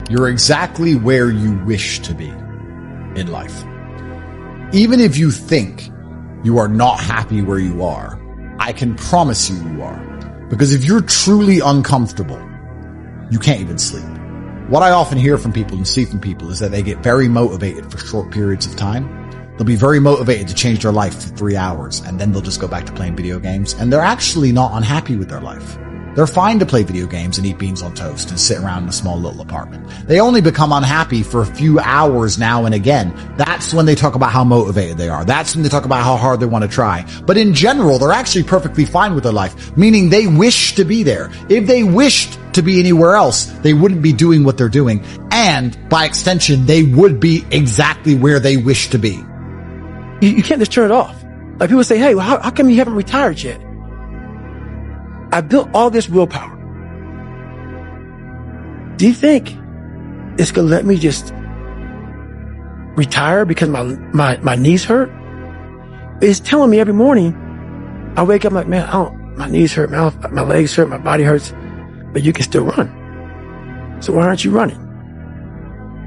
You're exactly where you wish to be in life. Even if you think you are not happy where you are, I can promise you are. Because if you're truly uncomfortable, you can't even sleep. What I often hear from people and see from people is that they get very motivated for short periods of time. They'll be very motivated to change their life for 3 hours, and then they'll just go back to playing video games, and they're actually not unhappy with their life. They're fine to play video games and eat beans on toast and sit around in a small little apartment. They only become unhappy for a few hours now and again. That's when they talk about how motivated they are. That's when they talk about how hard they want to try. But in general, they're actually perfectly fine with their life, meaning they wish to be there. If they wished to be anywhere else, they wouldn't be doing what they're doing. And by extension, they would be exactly where they wish to be. You can't just turn it off. Like people say, hey, well, how come you haven't retired yet? I built all this willpower. Do you think it's going to let me just retire because my knees hurt? It's telling me every morning, I wake up like, man, my knees hurt, my legs hurt, my body hurts, but you can still run. So why aren't you running?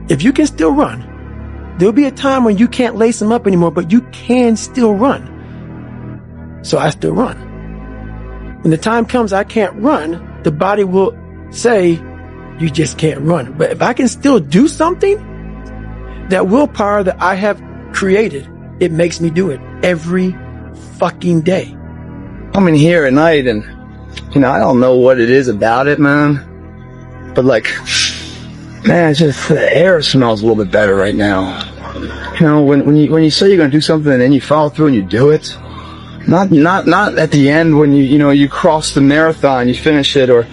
If you can still run, there'll be a time when you can't lace them up anymore, but you can still run. So I still run. When the time comes I can't run, the body will say, you just can't run. But if I can still do something, that willpower that I have created, it makes me do it every fucking day. I'm in here at night and, I don't know what it is about it, man. But man, it's just the air smells a little bit better right now. When you say you're going to do something and then you follow through and you do it, not at the end when you cross the marathon, you finish it, or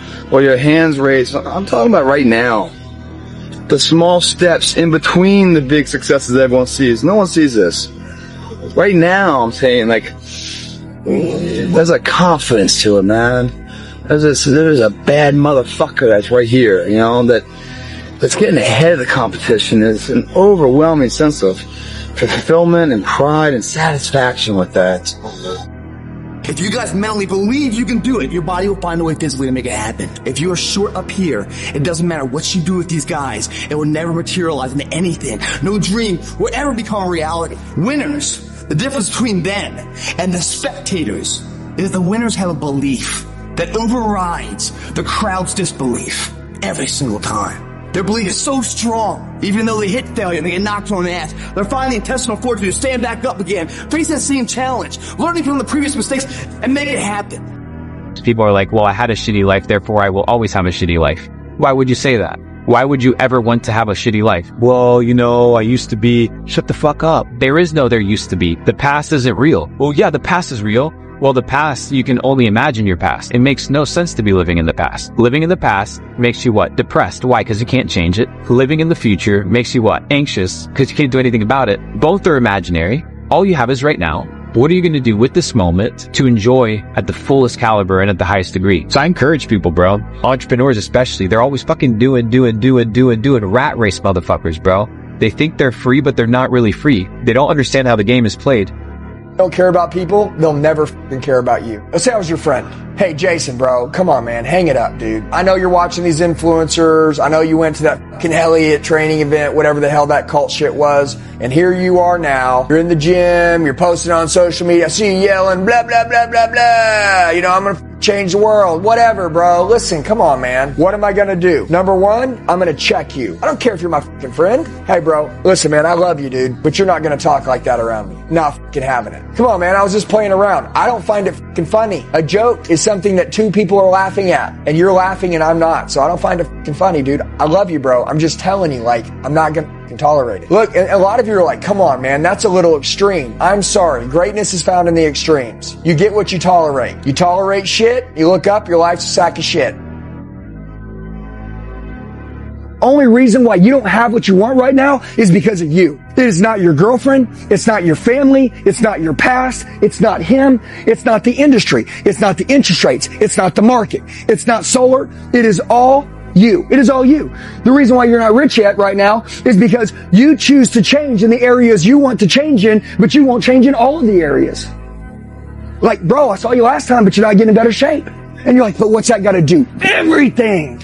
your hands raised. I'm talking about right now. The small steps in between the big successes everyone sees. No one sees this. Right now, I'm saying, there's a confidence to it, man. There's a bad motherfucker that's right here, that's getting ahead of the competition. There's an overwhelming sense of fulfillment and pride and satisfaction with that. If you guys mentally believe you can do it, your body will find a way physically to make it happen. If you are short up here, it doesn't matter what you do with these guys. It will never materialize into anything. No dream will ever become a reality. Winners, the difference between them and the spectators is the winners have a belief that overrides the crowd's disbelief every single time. Their belief is so strong, even though they hit failure and they get knocked on the ass, they're finding the intestinal fortitude to stand back up again, face that same challenge, learning from the previous mistakes, and make it happen. People are like, well, I had a shitty life, therefore I will always have a shitty life. Why would you say that? Why would you ever want to have a shitty life? Well, I used to be. Shut the fuck up. There is no there used to be. The past isn't real. Well, yeah, the past is real. Well, the past, you can only imagine your past. It makes no sense to be living in the past. Living in the past makes you what? Depressed. Why? Because you can't change it. Living in the future makes you what? Anxious, because you can't do anything about it. Both are imaginary. All you have is right now. What are you going to do with this moment to enjoy at the fullest caliber and at the highest degree? So I encourage people, bro. Entrepreneurs especially. They're always fucking doing rat race motherfuckers, bro. They think they're free, but they're not really free. They don't understand how the game is played. Don't care about people, they'll never f***ing care about you. Let's say I was your friend. Hey, Jason, bro, come on, man, hang it up, dude. I know you're watching these influencers. I know you went to that fucking Elliott training event, whatever the hell that cult shit was. And here you are now. You're in the gym. You're posting on social media. I see you yelling, blah, blah, blah, blah, blah. I'm going to change the world. Whatever, bro. Listen, come on, man. What am I going to do? Number one, I'm going to check you. I don't care if you're my fucking friend. Hey, bro, listen, man, I love you, dude, but you're not going to talk like that around me. Not fucking having it. Come on, man. I was just playing around. I don't find it fucking funny. A joke is something that two people are laughing at, and you're laughing and I'm not. So I don't find it fucking funny, dude. I love you, bro. I'm just telling you, I'm not going to tolerate it. Look, a lot of you are like, come on, man, that's a little extreme. I'm sorry. Greatness is found in the extremes. You get what you tolerate. You tolerate shit, you look up, your life's a sack of shit. Only reason why you don't have what you want right now is because of you. It is not your girlfriend. It's not your family. It's not your past. It's not him. It's not the industry. It's not the interest rates. It's not the market. It's not solar. It is all you. It is all you. The reason why you're not rich yet right now is because you choose to change in the areas you want to change in, but you won't change in all of the areas. Like, bro, I saw you last time, but you're not getting in better shape. And you're like, but what's that got to do? Everything.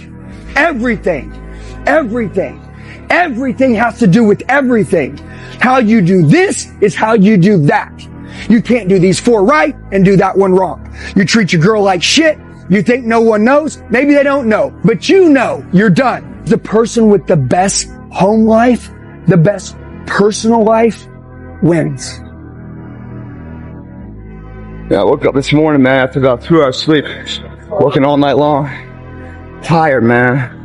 Everything. everything. Everything has to do with everything. How you do this is how you do that. You can't do these 4 right and do that one wrong. You treat your girl like shit. You think no one knows? Maybe they don't know, but you know you're done. The person with the best home life, the best personal life wins. Yeah, I woke up this morning, man, after about 2 hours sleep, working all night long. Tired, man.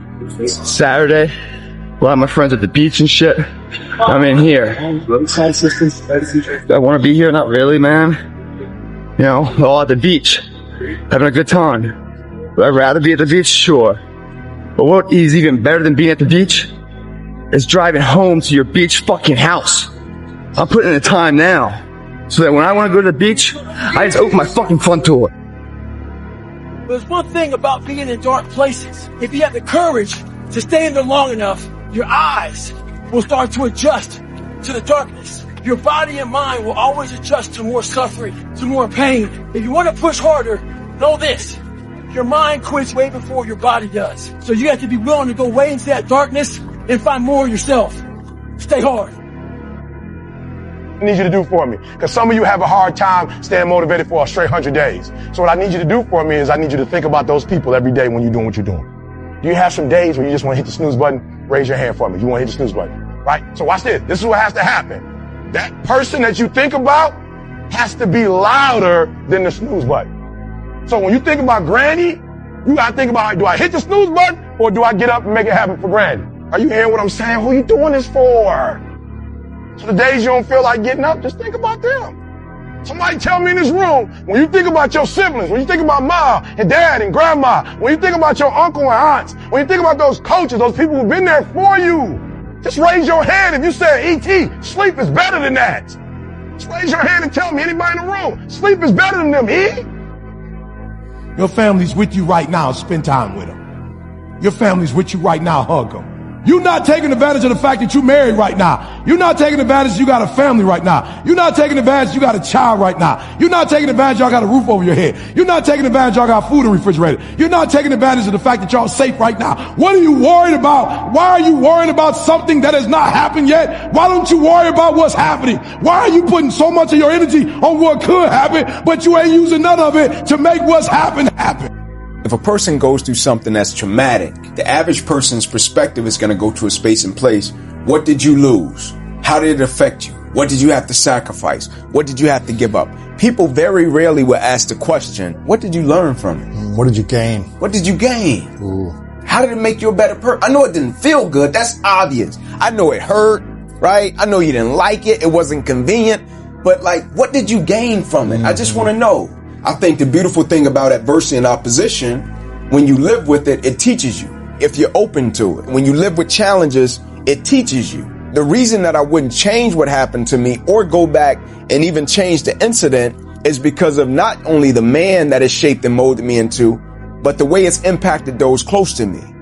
Saturday, a lot of my friends at the beach and shit. I'm in here. Do I want to be here? Not really, man. You know, all at the beach, having a good time. Would I rather be at the beach? Sure. But what is even better than being at the beach is driving home to your beach fucking house. I'm putting in the time now, so that when I want to go to the beach, I just open my fucking front door. There's one thing about being in dark places. If you have the courage to stay in there long enough, your eyes will start to adjust to the darkness. Your body and mind will always adjust to more suffering, to more pain. If you want to push harder, know this. Your mind quits way before your body does. So you have to be willing to go way into that darkness and find more of yourself. Stay hard. I need you to do for me, because some of you have a hard time staying motivated for a straight 100 days. So what I need you to do for me is I need you to think about those people every day when you're doing what you're doing. Do you have some days where you just want to hit the snooze button? Raise your hand for me. You want to hit the snooze button, right? So watch this. This is what has to happen. That person that you think about has to be louder than the snooze button. So when you think about Granny, you got to think about, do I hit the snooze button or do I get up and make it happen for Granny? Are you hearing what I'm saying? Who are you doing this for? So the days you don't feel like getting up, just think about them. Somebody tell me in this room, when you think about your siblings, when you think about mom and dad and grandma, when you think about your uncle and aunts, when you think about those coaches, those people who've been there for you, just raise your hand if you said, E.T., sleep is better than that. Just raise your hand and tell me, anybody in the room, sleep is better than them, E? Your family's with you right now, spend time with them. Your family's with you right now, hug them. You're not taking advantage of the fact that you're married right now. You're not taking advantage you got a family right now. You're not taking advantage you got a child right now. You're not taking advantage y'all got a roof over your head. You're not taking advantage y'all got food in the refrigerator. You're not taking advantage of the fact that y'all safe right now. What are you worried about? Why are you worrying about something that has not happened yet? Why don't you worry about what's happening? Why are you putting so much of your energy on what could happen, but you ain't using none of it to make what's happened happen? If a person goes through something that's traumatic, the average person's perspective is going to go to a space and place. What did you lose? How did it affect you? What did you have to sacrifice? What did you have to give up? People very rarely will ask the question, what did you learn from it? What did you gain? What did you gain? Ooh. How did it make you a better person? I know it didn't feel good. That's obvious. I know it hurt, right? I know you didn't like it. It wasn't convenient. But like, what did you gain from it? I just want to know. I think the beautiful thing about adversity and opposition, when you live with it, it teaches you. If you're open to it. When you live with challenges, it teaches you. The reason that I wouldn't change what happened to me or go back and even change the incident is because of not only the man that it shaped and molded me into, but the way it's impacted those close to me.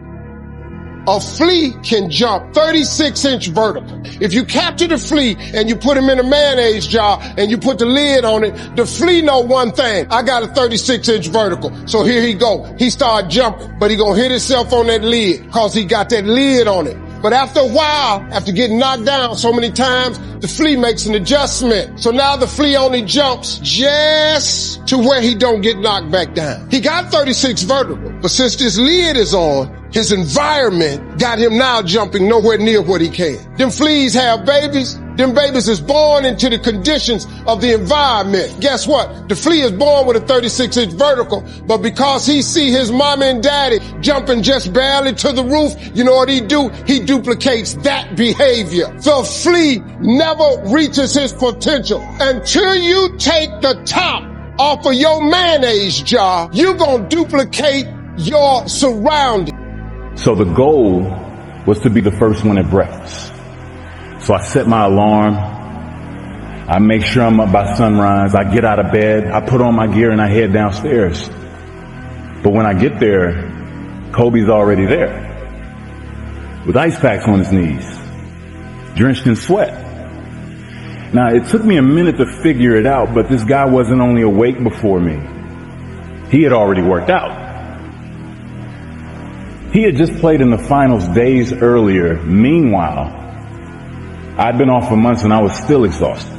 A flea can jump 36-inch vertical. If you capture the flea and you put him in a mayonnaise jar and you put the lid on it, the flea know one thing. I got a 36-inch vertical. So here he go. He start jumping, but he gonna hit himself on that lid cause he got that lid on it. But after a while, after getting knocked down so many times, the flea makes an adjustment. So now the flea only jumps just to where he don't get knocked back down. He got 36 vertical, but since this lid is on, his environment got him now jumping nowhere near what he can. Them fleas have babies. Them babies is born into the conditions of the environment. Guess what? The flea is born with a 36-inch vertical, but because he see his mama and daddy jumping just barely to the roof, you know what he do? He duplicates that behavior. The flea never reaches his potential. Until you take the top off of your mayonnaise jar, you're gonna duplicate your surroundings. So the goal was to be the first one at breakfast. So I set my alarm. I make sure I'm up by sunrise. I get out of bed. I put on my gear and I head downstairs. But when I get there, Kobe's already there with ice packs on his knees, drenched in sweat. Now, it took me a minute to figure it out, but this guy wasn't only awake before me. He had already worked out. He had just played in the finals days earlier. Meanwhile, I'd been off for months and I was still exhausted.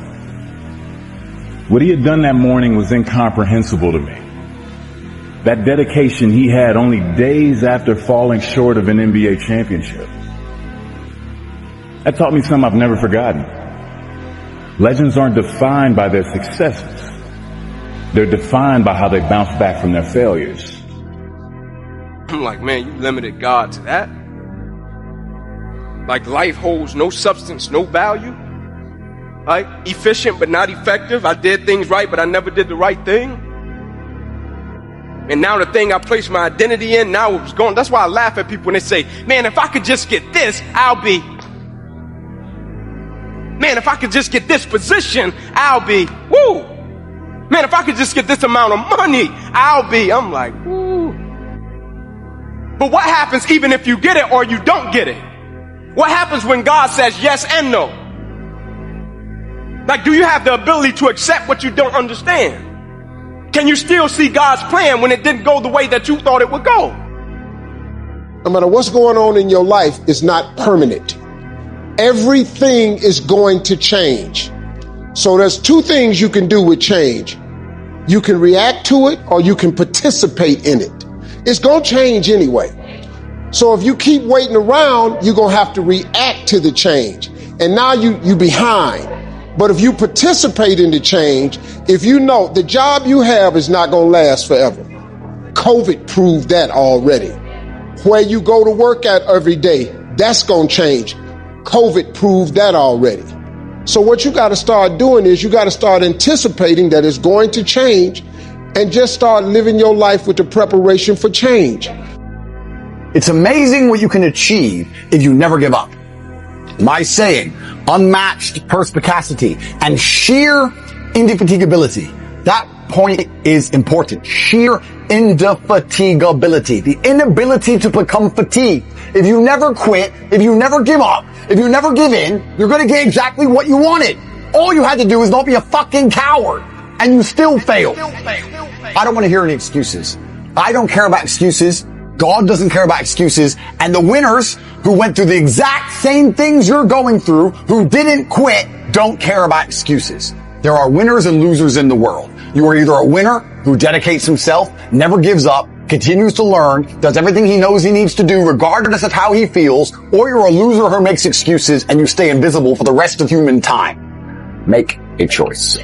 What he had done that morning was incomprehensible to me. That dedication he had only days after falling short of an NBA championship. That taught me something I've never forgotten. Legends aren't defined by their successes. They're defined by how they bounce back from their failures. I'm like, man, you limited God to that? Like life holds no substance, no value? Like efficient but not effective? I did things right, but I never did the right thing? And now the thing I placed my identity in, now it's gone. That's why I laugh at people when they say, man, if I could just get this, I'll be. Man, if I could just get this position, I'll be. Woo! Man, if I could just get this amount of money, I'll be. I'm like, woo. But what happens even if you get it or you don't get it? What happens when God says yes and no? Like, do you have the ability to accept what you don't understand? Can you still see God's plan when it didn't go the way that you thought it would go? No matter what's going on in your life, it's not permanent. Everything is going to change. So there's two things you can do with change. You can react to it or you can participate in it. It's going to change anyway. So if you keep waiting around, you're going to have to react to the change. And now you behind. But if you participate in the change, if you know the job you have is not going to last forever. COVID proved that already. Where you go to work at every day, that's going to change. COVID proved that already. So what you got to start doing is you got to start anticipating that it's going to change and just start living your life with the preparation for change. It's amazing what you can achieve if you never give up. My saying, unmatched perspicacity and sheer indefatigability. That point is important. Sheer indefatigability. The inability to become fatigued. If you never quit, if you never give up, if you never give in, you're going to get exactly what you wanted. All you had to do is not be a fucking coward. And you still failed. I don't want to hear any excuses. I don't care about excuses. God doesn't care about excuses. And the winners who went through the exact same things you're going through, who didn't quit, don't care about excuses. There are winners and losers in the world. You are either a winner who dedicates himself, never gives up, continues to learn, does everything he knows he needs to do regardless of how he feels, or you're a loser who makes excuses and you stay invisible for the rest of human time. Make a choice.